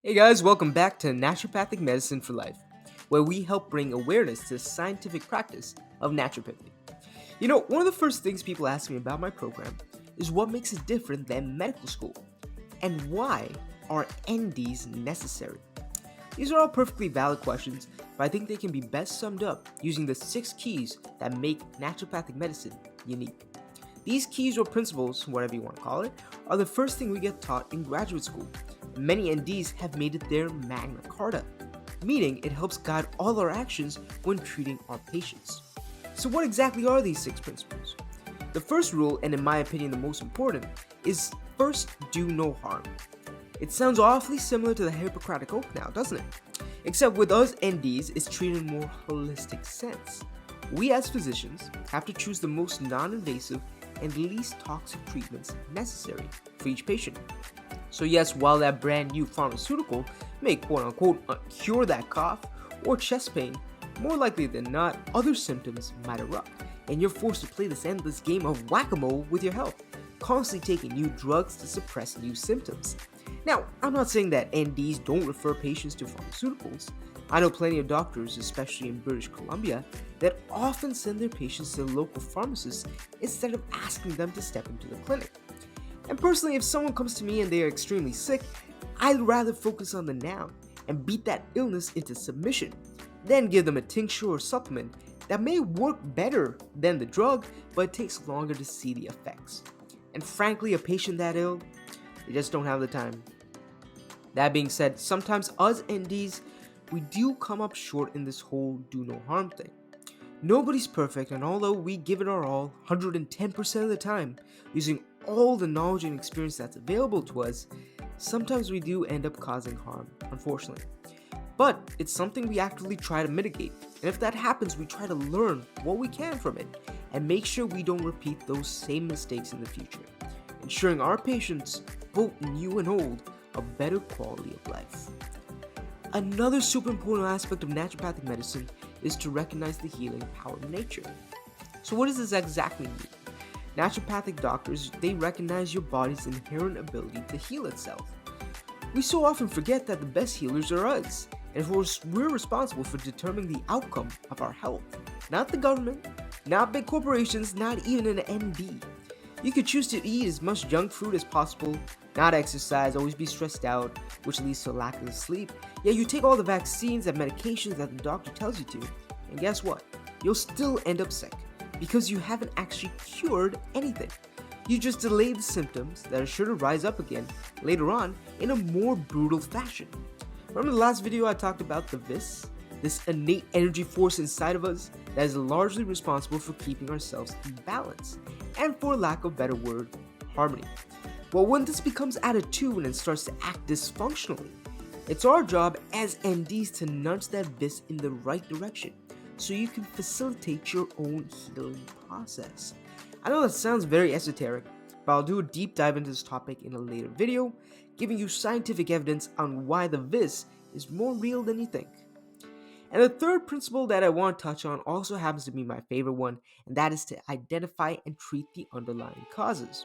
Hey guys, welcome back to Naturopathic Medicine for Life, where we help bring awareness to the scientific practice of naturopathy. One of the first things people ask me about my program is what makes it different than medical school, and why are NDs necessary? These are all perfectly valid questions, but I think they can be best summed up using the 6 keys that make naturopathic medicine unique. These keys or principles, whatever you want to call it, are the first thing we get taught in graduate school. Many NDs have made it their Magna Carta, meaning it helps guide all our actions when treating our patients. So, what exactly are these 6 principles? The first rule, and in my opinion the most important, is first do no harm. It sounds awfully similar to the Hippocratic Oath now, doesn't it? Except with us NDs, it's treated in a more holistic sense. We as physicians have to choose the most non-invasive and least toxic treatments necessary for each patient. So yes, while that brand new pharmaceutical may quote unquote cure that cough or chest pain, more likely than not, other symptoms might erupt, and you're forced to play this endless game of whack-a-mole with your health, constantly taking new drugs to suppress new symptoms. Now, I'm not saying that NDs don't refer patients to pharmaceuticals. I know plenty of doctors, especially in British Columbia, that often send their patients to local pharmacists instead of asking them to step into the clinic. And personally, if someone comes to me and they are extremely sick, I'd rather focus on the noun and beat that illness into submission, then give them a tincture or supplement that may work better than the drug, but it takes longer to see the effects. And frankly, a patient that ill, they just don't have the time. That being said, sometimes us NDs, we do come up short in this whole do no harm thing. Nobody's perfect, and although we give it our all 110% of the time, using all the knowledge and experience that's available to us, sometimes we do end up causing harm, unfortunately. But it's something we actively try to mitigate, and if that happens, we try to learn what we can from it and make sure we don't repeat those same mistakes in the future, ensuring our patients, both new and old, a better quality of life. Another super important aspect of naturopathic medicine is to recognize the healing power of nature. So what does this exactly mean? Naturopathic doctors, they recognize your body's inherent ability to heal itself. We so often forget that the best healers are us, and of course we're responsible for determining the outcome of our health. Not the government, not big corporations, not even an MD. You could choose to eat as much junk food as possible, not exercise, always be stressed out, which leads to a lack of sleep. Yeah, you take all the vaccines and medications that the doctor tells you to, and guess what? You'll still end up sick because you haven't actually cured anything. You just delayed the symptoms that are sure to rise up again later on in a more brutal fashion. Remember the last video I talked about the vis? This innate energy force inside of us that is largely responsible for keeping ourselves in balance, and for lack of a better word, harmony. Well, when this becomes out of tune and starts to act dysfunctionally, it's our job as MDs to nudge that vis in the right direction so you can facilitate your own healing process. I know that sounds very esoteric, but I'll do a deep dive into this topic in a later video, giving you scientific evidence on why the vis is more real than you think. And the third principle that I want to touch on also happens to be my favorite one, and that is to identify and treat the underlying causes.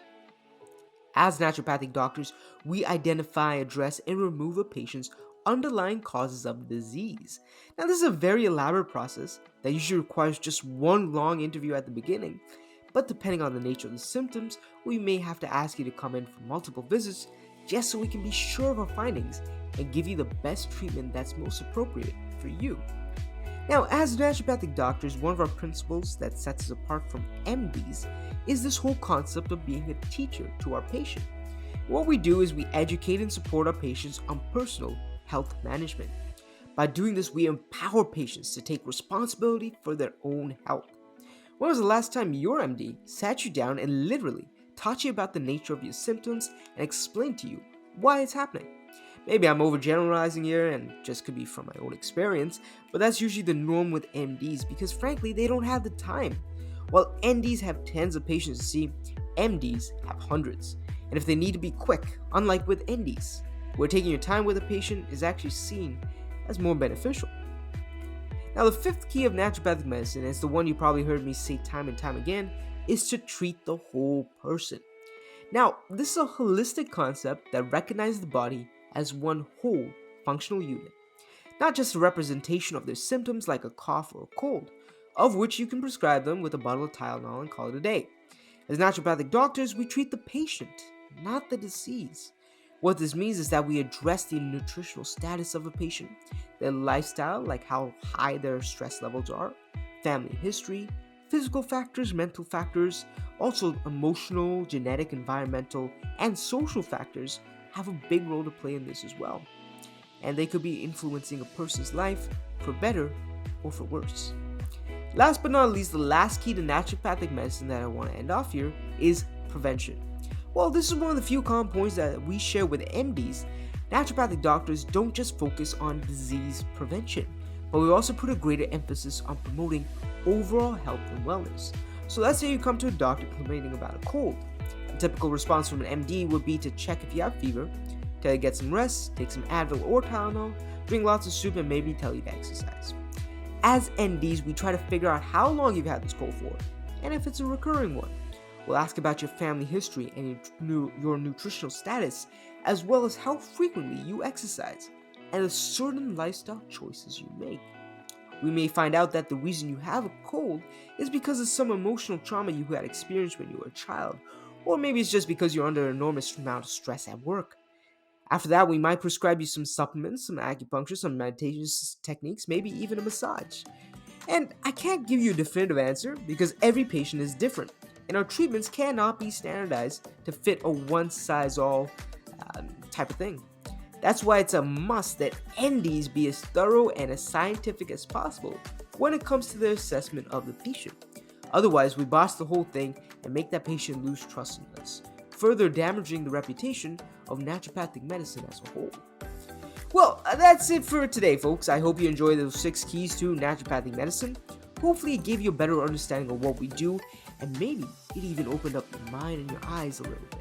As naturopathic doctors, we identify, address, and remove a patient's underlying causes of disease. Now, this is a very elaborate process that usually requires just one long interview at the beginning, but depending on the nature of the symptoms, we may have to ask you to come in for multiple visits just so we can be sure of our findings and give you the best treatment that's most appropriate for you. Now, as naturopathic doctors, one of our principles that sets us apart from MDs is this whole concept of being a teacher to our patient. What we do is we educate and support our patients on personal health management. By doing this, we empower patients to take responsibility for their own health. When was the last time your MD sat you down and literally taught you about the nature of your symptoms and explained to you why it's happening? Maybe I'm overgeneralizing here and just could be from my own experience, but that's usually the norm with MDs because frankly they don't have the time. While NDs have tens of patients to see, MDs have hundreds. And if they need to be quick, unlike with NDs, where taking your time with a patient is actually seen as more beneficial. Now, the fifth key of naturopathic medicine, and it's the one you probably heard me say time and time again, is to treat the whole person. Now, this is a holistic concept that recognizes the body as one whole functional unit, not just a representation of their symptoms like a cough or a cold, of which you can prescribe them with a bottle of Tylenol and call it a day. As naturopathic doctors, we treat the patient, not the disease. What this means is that we address the nutritional status of a patient, their lifestyle, like how high their stress levels are, family history, physical factors, mental factors, also emotional, genetic, environmental, and social factors have a big role to play in this as well. And they could be influencing a person's life for better or for worse. Last but not least, the last key to naturopathic medicine that I want to end off here is prevention. Well, this is one of the few common points that we share with MDs. Naturopathic doctors don't just focus on disease prevention, but we also put a greater emphasis on promoting overall health and wellness. So let's say you come to a doctor complaining about a cold. A typical response from an MD would be to check if you have fever, tell you to get some rest, take some Advil or Tylenol, drink lots of soup, and maybe tell you to exercise. As NDs, we try to figure out how long you've had this cold for, and if it's a recurring one. We'll ask about your family history and your nutritional status, as well as how frequently you exercise, and the certain lifestyle choices you make. We may find out that the reason you have a cold is because of some emotional trauma you had experienced when you were a child, or maybe it's just because you're under an enormous amount of stress at work. After that, we might prescribe you some supplements, some acupuncture, some meditation techniques, maybe even a massage. And I can't give you a definitive answer because every patient is different, and our treatments cannot be standardized to fit a one-size-all type of thing. That's why it's a must that NDs be as thorough and as scientific as possible when it comes to the assessment of the patient. Otherwise, we botch the whole thing and make that patient lose trust in us, further damaging the reputation of naturopathic medicine as a whole. Well, that's it for today, folks. I hope you enjoyed those 6 keys to naturopathic medicine. Hopefully, it gave you a better understanding of what we do, and maybe it even opened up your mind and your eyes a little bit.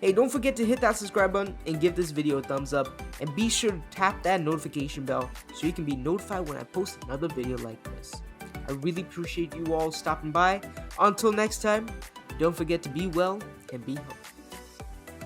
Hey, don't forget to hit that subscribe button and give this video a thumbs up, and be sure to tap that notification bell so you can be notified when I post another video like this. I really appreciate you all stopping by. Until next time, don't forget to be well and be healthy.